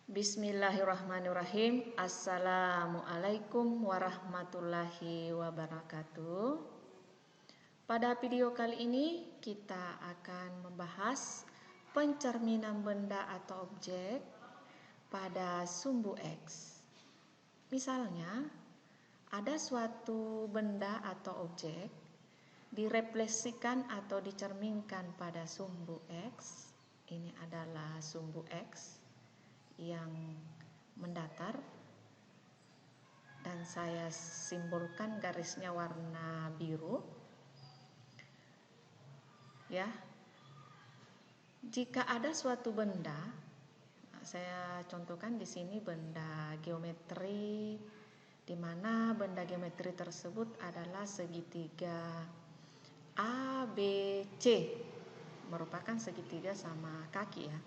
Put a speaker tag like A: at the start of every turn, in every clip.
A: Bismillahirrahmanirrahim. Assalamualaikum warahmatullahi wabarakatuh. Pada video kali ini kita akan membahas pencerminan benda atau objek pada sumbu X. Misalnya, ada suatu benda atau objek direfleksikan atau dicerminkan pada sumbu X. Ini adalah sumbu X yang mendatar, dan saya simbolkan garisnya warna biru. Ya, jika ada suatu benda, saya contohkan di sini benda geometri, di mana benda geometri tersebut adalah segitiga ABC, merupakan segitiga sama kaki ya.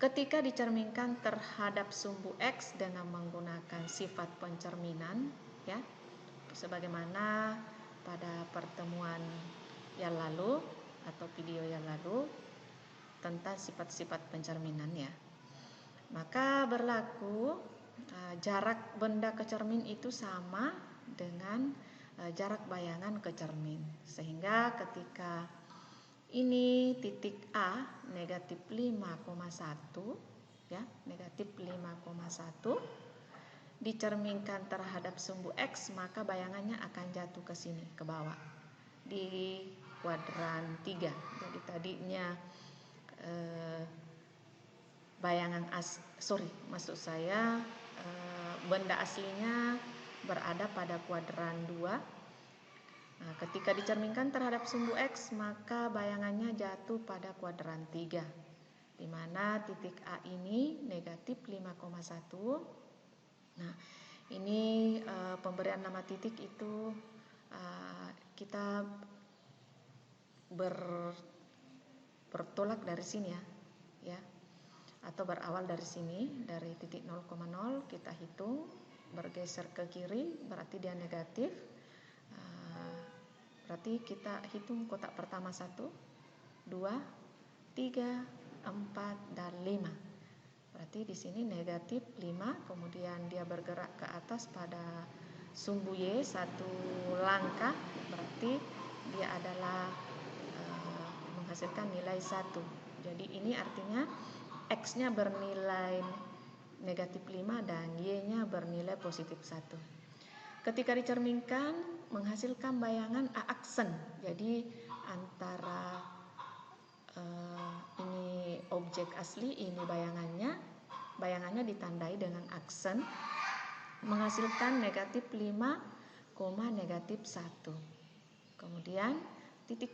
A: Ketika dicerminkan terhadap sumbu X dengan menggunakan sifat pencerminan, ya, sebagaimana pada pertemuan yang lalu atau video yang lalu tentang sifat-sifat pencerminan ya, maka berlaku jarak benda kecermin itu sama dengan jarak bayangan kecermin, sehingga ketika ini titik A negatif 5,1 ya, negatif 5,1 dicerminkan terhadap sumbu X, maka bayangannya akan jatuh ke sini, ke bawah di kuadran 3. Jadi tadinya benda aslinya berada pada kuadran 2. Nah, ketika dicerminkan terhadap sumbu X, maka bayangannya jatuh pada kuadran 3, di mana titik A ini negatif 5,1. Nah, ini pemberian nama titik itu kita bertolak dari sini ya, atau berawal dari sini, dari titik 0,0 kita hitung, bergeser ke kiri, berarti dia negatif. Berarti kita hitung kotak pertama 1, 2, 3, 4, dan 5. Berarti di sini negatif 5, kemudian dia bergerak ke atas pada sumbu Y 1 langkah, berarti dia adalah menghasilkan nilai 1. Jadi ini artinya X-nya bernilai negatif 5 dan Y-nya bernilai positif 1. Ketika dicerminkan menghasilkan bayangan A aksen. Jadi antara ini objek asli, ini bayangannya ditandai dengan aksen, menghasilkan negatif 5, negatif 1. Kemudian titik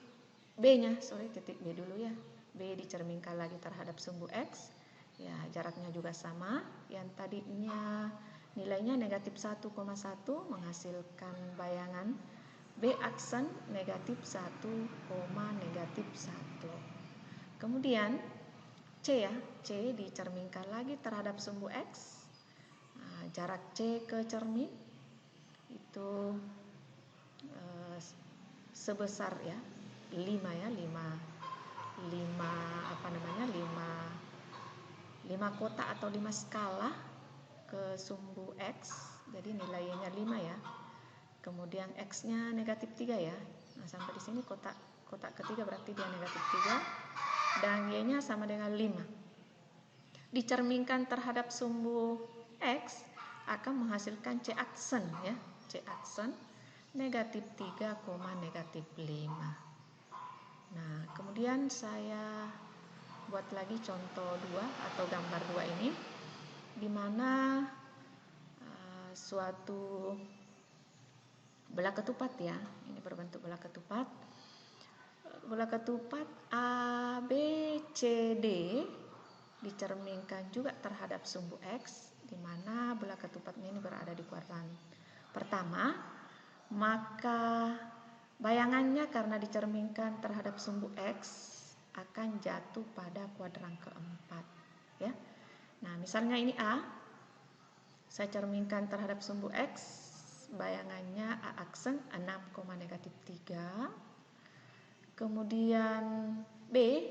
A: B-nya, titik B dulu ya. B dicerminkan lagi terhadap sumbu X. Ya, jaraknya juga sama. Yang tadinya nilainya negatif 1,1 menghasilkan bayangan B aksen negatif 1, negatif 1. Kemudian C ya, C dicerminkan lagi terhadap sumbu X. Nah, jarak C ke cermin itu sebesar ya 5 ya, 5 kotak atau 5 skala ke sumbu X, jadi nilainya 5 ya. Kemudian X-nya negatif 3 ya. Nah, sampai di sini kotak ketiga berarti dia negatif 3 dan Y-nya sama dengan 5. Dicerminkan terhadap sumbu X akan menghasilkan C aksen ya. C aksen negatif 3, negatif 5. Nah, kemudian saya buat lagi contoh 2 atau gambar 2 ini, di mana suatu bola ketupat ya, ini berbentuk bola ketupat. Bola ketupat A, B, C, D dicerminkan juga terhadap sumbu X, di mana bola ketupatnya ini berada di kuadran pertama, maka bayangannya karena dicerminkan terhadap sumbu X akan jatuh pada kuadran keempat ya. Nah, misalnya ini A, saya cerminkan terhadap sumbu X, bayangannya A aksen 6, negatif 3. Kemudian B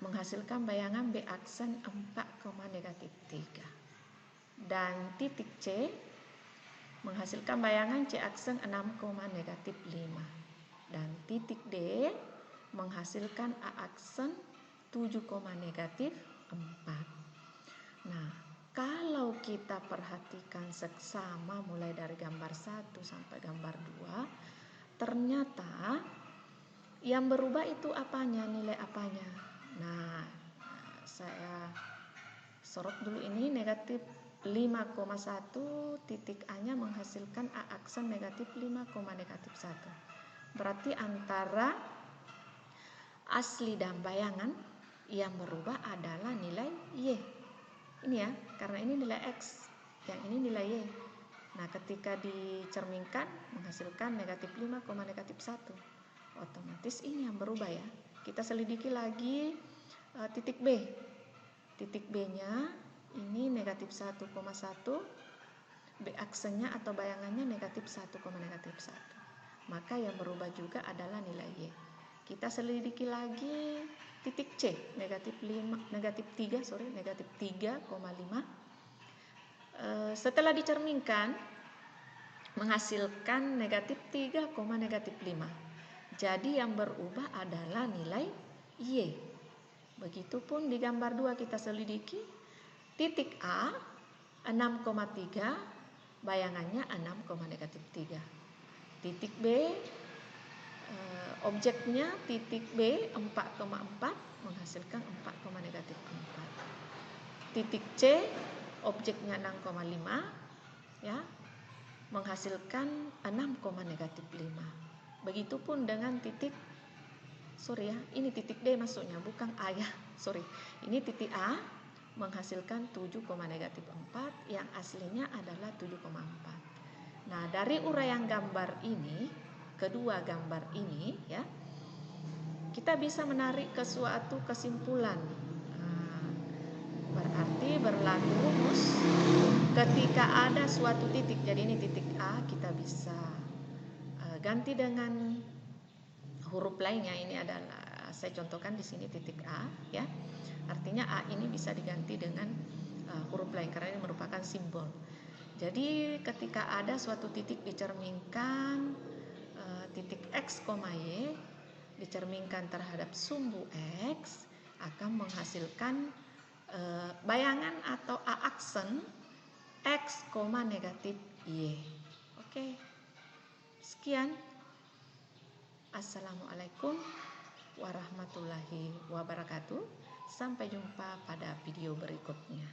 A: menghasilkan bayangan B aksen 4, negatif 3. Dan titik C menghasilkan bayangan C aksen 6, negatif 5. Dan titik D menghasilkan A aksen 7, negatif 4. Nah, kalau kita perhatikan seksama mulai dari gambar 1 sampai gambar 2, ternyata yang berubah itu apanya, nilai apanya. Nah, saya sorot dulu ini negatif 5,1, titik A-nya menghasilkan A aksen negatif 5, negatif 1. Berarti antara asli dan bayangan yang berubah adalah nilai Y. Ini ya, karena ini nilai X, yang ini nilai Y. Nah, ketika dicerminkan menghasilkan negatif 5, negatif 1. Otomatis ini yang berubah ya. Kita selidiki lagi titik B. Titik B-nya ini negatif 1,1, B aksennya atau bayangannya negatif 1, negatif 1. Maka yang berubah juga adalah nilai Y. Kita selidiki lagi titik C, negatif 3,5. Setelah dicerminkan menghasilkan negatif 3, negatif 5. Jadi yang berubah adalah nilai Y. Begitupun di gambar 2 kita selidiki titik A 6,3, bayangannya 6, negatif 3. Titik B objeknya titik B 4,4 menghasilkan 4, negatif 4. Titik C objeknya 6,5 ya, menghasilkan 6, negatif 5. Begitupun dengan titik ini titik D maksudnya, bukan A ya. Ini titik A menghasilkan 7, negatif 4, yang aslinya adalah 7,4. Nah, dari uraian gambar ini, kedua gambar ini ya, kita bisa menarik ke suatu kesimpulan. Berarti berlaku rumus ketika ada suatu titik. Jadi ini titik A, kita bisa ganti dengan huruf lainnya. Ini adalah saya contohkan di sini titik A ya. Artinya A ini bisa diganti dengan huruf lain karena ini merupakan simbol. Jadi ketika ada suatu titik dicerminkan titik X, Y dicerminkan terhadap sumbu X akan menghasilkan bayangan atau A aksen X, negatif Y. Oke. Sekian. Assalamualaikum warahmatullahi wabarakatuh. Sampai jumpa pada video berikutnya.